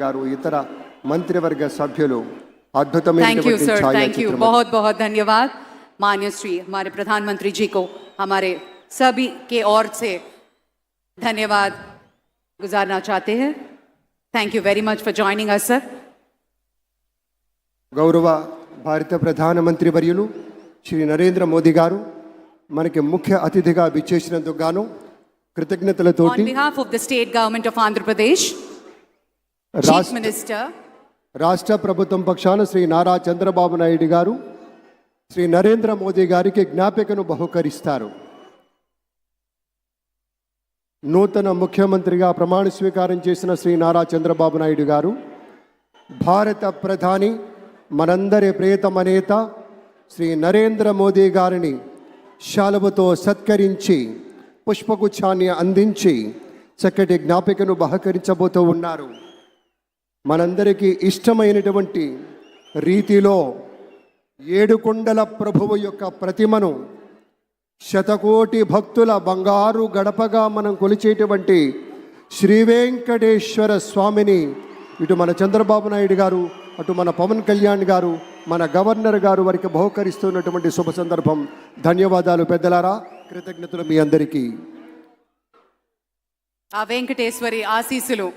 గారు ఇతర మంత్రివర్గ సభ్యులు thank you sir, thank you, अद्भुत बहुत बहुत धन्यवाद मान्य श्री हमारे प्रधानमंत्री जी को हमारे सभी के ओर से धन्यवाद गुजारना चाहते हैं। Thank you very much for joining us sir. गौरव भारत प्रधानमंत्री वर्युलु श्री नरेंद्र मोदी गारू మనకి ముఖ్య అతిథిగా విచ్చేసినందుకు గాను కృతజ్ఞతలతోటి On behalf of the state government of Andhra Pradesh, Chief Minister, రాష్ట్ర ప్రభుత్వం పక్షాన శ్రీ నారా చంద్రబాబు నాయుడు గారు శ్రీ నరేంద్ర మోదీ గారికి జ్ఞాపికను బహుకరిస్తారు. నూతన ముఖ్యమంత్రిగా ప్రమాణ స్వీకారం చేసిన శ్రీ నారా చంద్రబాబు నాయుడు గారు భారత ప్రధాని మనందరి ప్రియతమ నేత శ్రీ నరేంద్ర మోదీ గారిని శాలువతో సత్కరించి పుష్పగుచ్ఛాన్ని అందించి చక్కటి జ్ఞాపికను బహకరించబోతూ ఉన్నారు. మనందరికీ ఇష్టమైనటువంటి రీతిలో ఏడుకొండల ప్రభువు యొక్క ప్రతిమను శతకోటి భక్తుల బంగారు గడపగా మనం కొలిచేటువంటి శ్రీ వెంకటేశ్వర స్వామిని ఇటు మన చంద్రబాబు నాయుడు గారు, అటు మన పవన్ కళ్యాణ్ గారు, మన గవర్నర్ గారు వారికి బహుకరిస్తున్నటువంటి శుభ సందర్భం. ధన్యవాదాలు పెద్దలారా, కృతజ్ఞతలు మీ అందరికీ. ఆ వెంకటేశ్వరి ఆశీస్సులు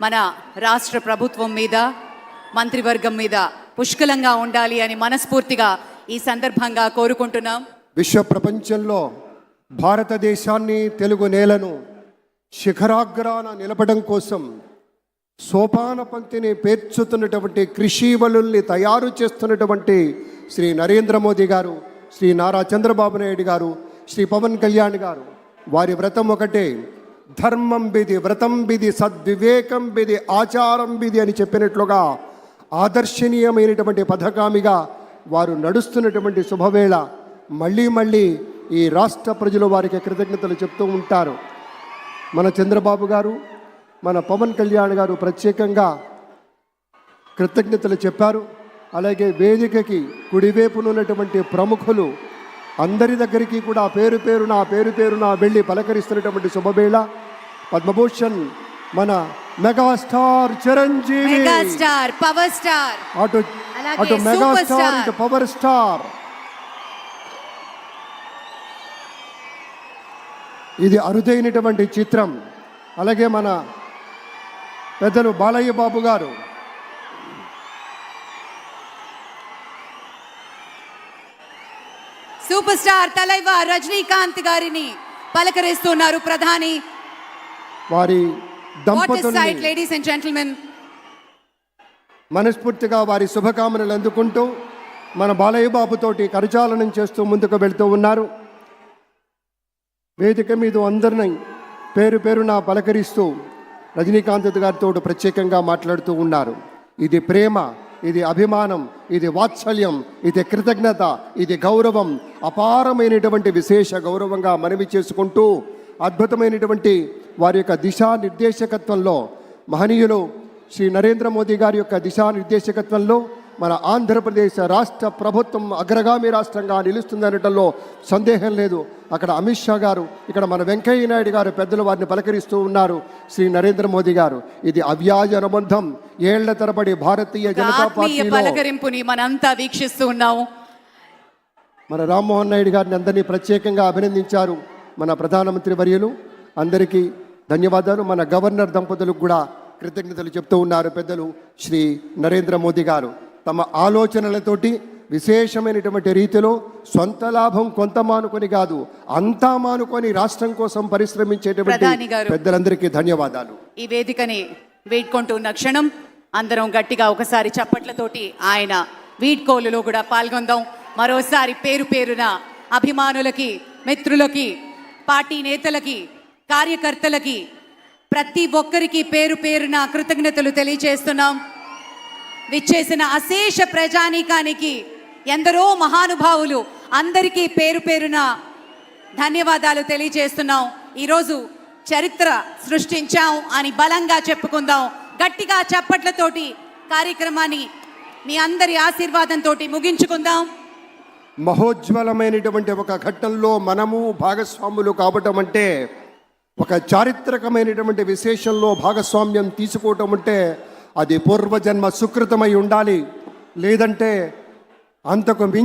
మన రాష్ట్ర ప్రభుత్వం మీద, మంత్రివర్గం మీద పుష్కలంగా ఉండాలి అని మనస్ఫూర్తిగా ఈ సందర్భంగా కోరుకుంటున్నాం. విశ్వ ప్రపంచంలో భారతదేశాన్ని, తెలుగు నేలను శిఖరాగ్రాన నిలపడం కోసం సోపాన పంక్తిని పేర్చుతున్నటువంటి కృషివలుల్ని తయారు చేస్తున్నటువంటి శ్రీ నరేంద్ర మోదీ గారు, శ్రీ నారా చంద్రబాబు నాయుడు గారు, శ్రీ పవన్ కళ్యాణ్ గారు, వారి వ్రతం ఒకటే, ధర్మం బిది, వ్రతం బిది, సద్వివేకం బిది, ఆచారం బిది అని చెప్పినట్లుగా ఆదర్శనీయమైనటువంటి పథకామిగా వారు నడుస్తున్నటువంటి శుభవేళ మళ్ళీ మళ్ళీ ఈ రాష్ట్ర ప్రజలు వారికి కృతజ్ఞతలు చెప్తూ ఉంటారు. మన చంద్రబాబు గారు, మన పవన్ కళ్యాణ్ గారు ప్రత్యేకంగా కృతజ్ఞతలు చెప్పారు. అలాగే వేదికకి కుడివైపునున్నటువంటి ప్రముఖులు అందరి దగ్గరికి కూడా పేరు పేరున వెళ్ళి పలకరిస్తున్నటువంటి శుభవేళ. పద్మభూషణ్ మన megastar Chiranjeevi, megastar power star, అటు మెగాస్టార్ ఇటు పవర్ స్టార్. ఇది అరుదైనటువంటి చిత్రం. అలాగే మన పెద్దలు బాలయ్య బాబు గారు, సూపర్ స్టార్ తలైవార్ రజనీకాంత్ గారిని పలకరిస్తున్నారు ప్రధాని. వారి దంపతుల్ని లేడీస్ అండ్ జెంటిల్మెన్ మనస్ఫూర్తిగా వారి శుభకామనలు అందుకుంటూ మన బాలయ్య బాబుతోటి కరచాలనం చేస్తూ ముందుకు వెళ్తూ ఉన్నారు. వేదిక మీద అందరినీ పేరున పలకరిస్తూ రజనీకాంత్ గారితో ప్రత్యేకంగా మాట్లాడుతూ ఉన్నారు. ఇది ప్రేమ, ఇది అభిమానం, ఇది వాత్సల్యం, ఇది కృతజ్ఞత, ఇది గౌరవం, అపారమైనటువంటి విశేష గౌరవంగా మనవి చేసుకుంటూ అద్భుతమైనటువంటి వారి యొక్క దిశానిర్దేశకత్వంలో, మహనీయులు శ్రీ నరేంద్ర మోదీ గారి యొక్క దిశానిర్దేశకత్వంలో మన ఆంధ్రప్రదేశ్ రాష్ట్ర ప్రభుత్వం అగ్రగామి రాష్ట్రంగా నిలుస్తుందనటంలో సందేహం లేదు. అక్కడ అమిత్ షా గారు, ఇక్కడ మన వెంకయ్య నాయుడు గారు పెద్దలు వారిని పలకరిస్తూ ఉన్నారు. శ్రీ నరేంద్ర మోదీ గారు, ఇది అవ్యాజ అనుబంధం. ఏళ్ల తరబడి భారతీయ జనతా పార్టీ పలకరింపుని మనంతా వీక్షిస్తూ ఉన్నాము. మన రామ్మోహన్ నాయుడు గారిని అందరినీ ప్రత్యేకంగా అభినందించారు మన ప్రధానమంత్రి వర్యులు. అందరికీ ధన్యవాదాలు. మన గవర్నర్ దంపతులకు కూడా కృతజ్ఞతలు చెప్తూ ఉన్నారు పెద్దలు శ్రీ నరేంద్ర మోదీ గారు. తమ ఆలోచనలతోటి విశేషమైనటువంటి రీతిలో సొంత లాభం కొంత మానుకొని కాదు, అంతా మానుకొని రాష్ట్రం కోసం పరిశ్రమించేటువంటి పెద్దలందరికీ ధన్యవాదాలు. ఈ వేదికని వేడుకుంటున్న క్షణం అందరం గట్టిగా ఒకసారి చప్పట్లతోటి ఆయన వీడ్కోలులో కూడా పాల్గొందాం. మరోసారి పేరున అభిమానులకి, మిత్రులకి, పార్టీ నేతలకి, కార్యకర్తలకి, ప్రతి ఒక్కరికి పేరున కృతజ్ఞతలు తెలియజేస్తున్నాం. విచ్చేసిన అశేష ప్రజానీకానికి, ఎందరో మహానుభావులు అందరికీ పేరున ధన్యవాదాలు తెలియజేస్తున్నాం. ఈరోజు చరిత్ర సృష్టించాం అని బలంగా చెప్పుకుందాం. గట్టిగా చప్పట్లతోటి కార్యక్రమాన్ని మీ అందరి ఆశీర్వాదంతో ముగించుకుందాం. మహోజ్వలమైనటువంటి ఒక ఘట్టంలో మనము భాగస్వాములు కావటం అంటే ఒక చారిత్రకమైనటువంటి విశేషంలో భాగస్వామ్యం తీసుకోవటం అంటే అది పూర్వజన్మ సుకృతమై ఉండాలి, లేదంటే అంతకు మించి